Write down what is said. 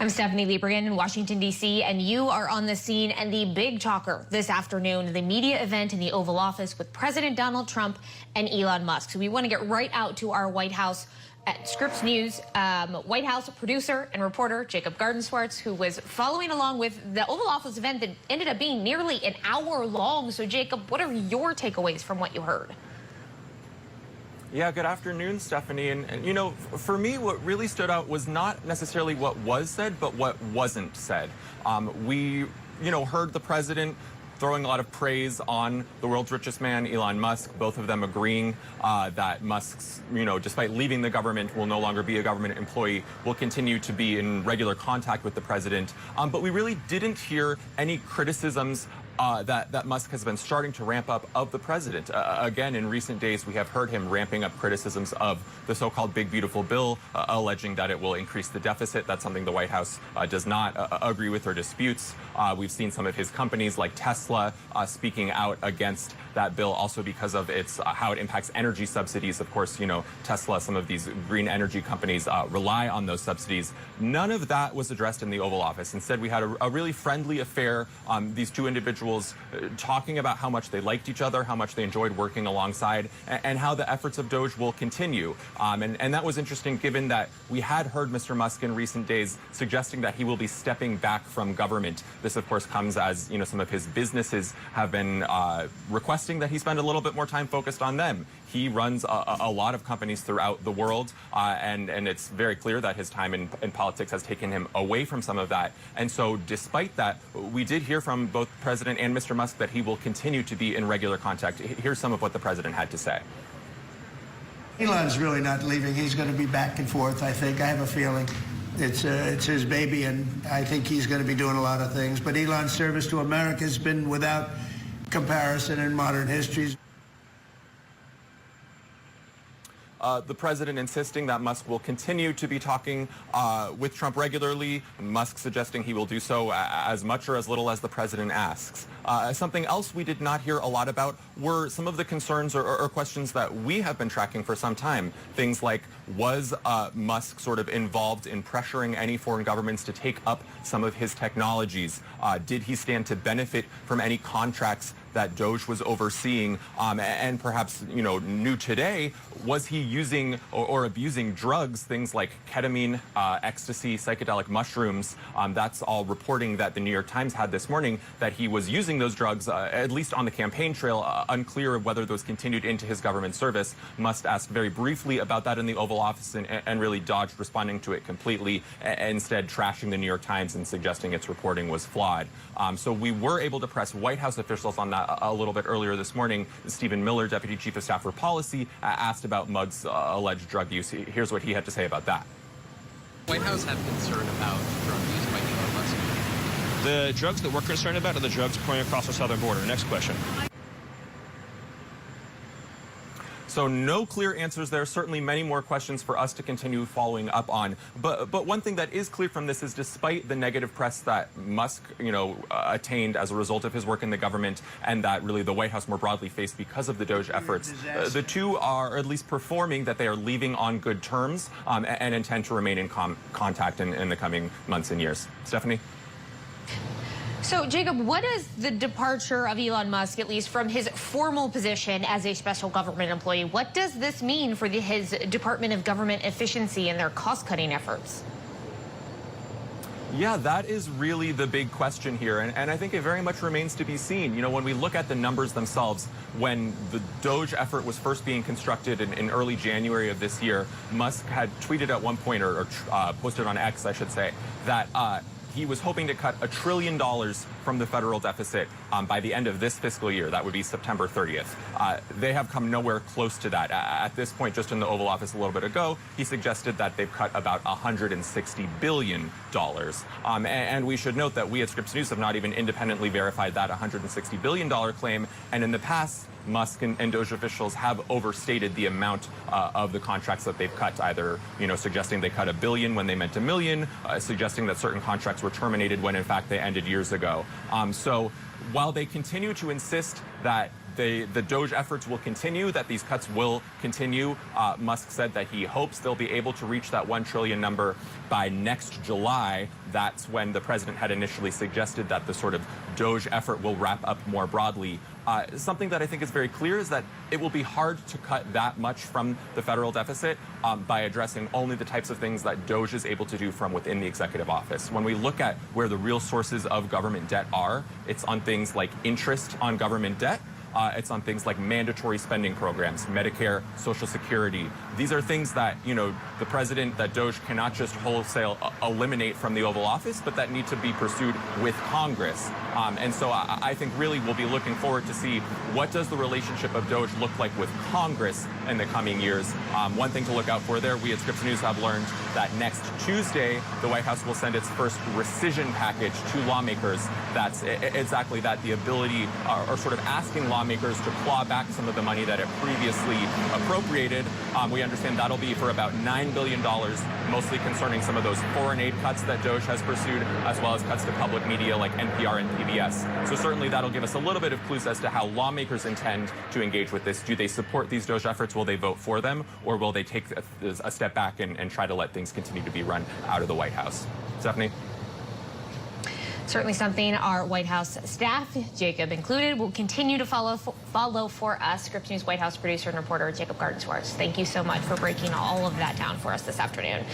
I'm Stephanie Liebergan in Washington, D.C., and you are on the scene and the big talker this afternoon, the media event in the Oval Office with President Donald Trump and Elon Musk. So we want to get right out to our White House at Scripps News White House producer and reporter Jacob Gardenswartz, who was following along with the Oval Office event that ended up being nearly an hour long. So, Jacob, what are your takeaways from what you heard? Yeah, good afternoon, Stephanie. And you know, for me, what really stood out was not necessarily what was said, but what wasn't said. We, heard the president throwing a lot of praise on the world's richest man, Elon Musk, both of them agreeing that Musk's, despite leaving the government, will no longer be a government employee, will continue to be in regular contact with the president. But we really didn't hear any criticisms that Musk has been starting to ramp up of the president. Again, in recent days, we have heard him ramping up criticisms of the so-called Big Beautiful Bill, alleging that it will increase the deficit. That's something the White House does not agree with or disputes. We've seen some of his companies like Tesla speaking out against that bill, also because of its how it impacts energy subsidies. Of course, Tesla, some of these green energy companies rely on those subsidies. None of that was addressed in the Oval Office. Instead, we had a really friendly affair. These two individuals talking about how much they liked each other, how much they enjoyed working alongside, and how the efforts of DOGE will continue. And that was interesting, given that we had heard Mr. Musk in recent days suggesting that he will be stepping back from government. This, of course, comes as some of his businesses have been requesting that he spend a little bit more time focused on them. He runs a lot of companies throughout the world, and it's very clear that his time in politics has taken him away from some of that. And so despite that, we did hear from both President and Mr. Musk that he will continue to be in regular contact. Here's some of what the president had to say. Elon's really not leaving. He's going to be back and forth, I think. I have a feeling. It's his baby, and I think he's going to be doing a lot of things. But Elon's service to America has been without comparison in modern history. The president insisting that Musk will continue to be talking with Trump regularly, Musk suggesting he will do so as much or as little as the president asks. Something else we did not hear a lot about were some of the concerns or questions that we have been tracking for some time. Things like, was Musk sort of involved in pressuring any foreign governments to take up some of his technologies? Did he stand to benefit from any contracts that DOGE was overseeing? And perhaps, new today, was he using or abusing drugs, things like ketamine, ecstasy, psychedelic mushrooms? That's all reporting that the New York Times had this morning, that he was using those drugs, at least on the campaign trail. Unclear of whether those continued into his government service. Musk asked very briefly about that in the Oval Office and really dodged responding to it completely, instead trashing the New York Times and suggesting its reporting was flawed. So we were able to press White House officials on that a little bit earlier this morning. Stephen Miller, Deputy Chief of Staff for Policy, asked about Musk's alleged drug use. Here's what he had to say about that. White House have concern about drug use by Elon Musk. The drugs that we're concerned about are the drugs pouring across the southern border. Next question. So no clear answers there. Certainly many more questions for us to continue following up on. But one thing that is clear from this is, despite the negative press that Musk, attained as a result of his work in the government, and that really the White House more broadly faced because of the DOGE efforts, the two are at least performing that they are leaving on good terms and intend to remain in contact in the coming months and years. Stephanie? So, Jacob, what is the departure of Elon Musk, at least from his formal position as a special government employee? What does this mean for his Department of Government Efficiency and their cost-cutting efforts? Yeah, that is really the big question here, and I think it very much remains to be seen. When we look at the numbers themselves, when the DOGE effort was first being constructed in early January of this year, Musk had tweeted at one point, or posted on X, I should say, that he was hoping to cut $1 trillion from the federal deficit by the end of this fiscal year. That would be September 30th. They have come nowhere close to that. At this point, just in the Oval Office a little bit ago, he suggested that they've cut about $160 billion. And we should note that we at Scripps News have not even independently verified that $160 billion claim. And in the past, Musk and DOGE officials have overstated the amount of the contracts that they've cut, either, suggesting they cut $1 billion when they meant $1 million, suggesting that certain contracts were terminated when in fact they ended years ago. So while they continue to insist that the DOGE efforts will continue, that these cuts will continue. Musk said that he hopes they'll be able to reach that $1 trillion number by next July. That's when the president had initially suggested that the sort of DOGE effort will wrap up more broadly. Something that I think is very clear is that it will be hard to cut that much from the federal deficit by addressing only the types of things that DOGE is able to do from within the executive office. When we look at where the real sources of government debt are, it's on things like interest on government debt. It's on things like mandatory spending programs, Medicare, Social Security. These are things that, you know, the president, that DOGE cannot just wholesale eliminate from the Oval Office, but that need to be pursued with Congress. And so I think really we'll be looking forward to see what does the relationship of DOGE look like with Congress in the coming years. One thing to look out for there, we at Scripps News have learned that next Tuesday, the White House will send its first rescission package to lawmakers. That's exactly that, the ability or sort of asking lawmakers to claw back some of the money that it previously appropriated. We understand that'll be for about $9 billion, mostly concerning some of those foreign aid cuts that DOGE has pursued, as well as cuts to public media like NPR and PBS. So certainly that'll give us a little bit of clues as to how lawmakers intend to engage with this. Do they support these DOGE efforts? Will they vote for them? Or will they take a step back and try to let things continue to be run out of the White House? Stephanie? Certainly something our White House staff, Jacob included, will continue to follow for us. Scripps News White House producer and reporter Jacob Gardenswartz. Thank you so much for breaking all of that down for us this afternoon.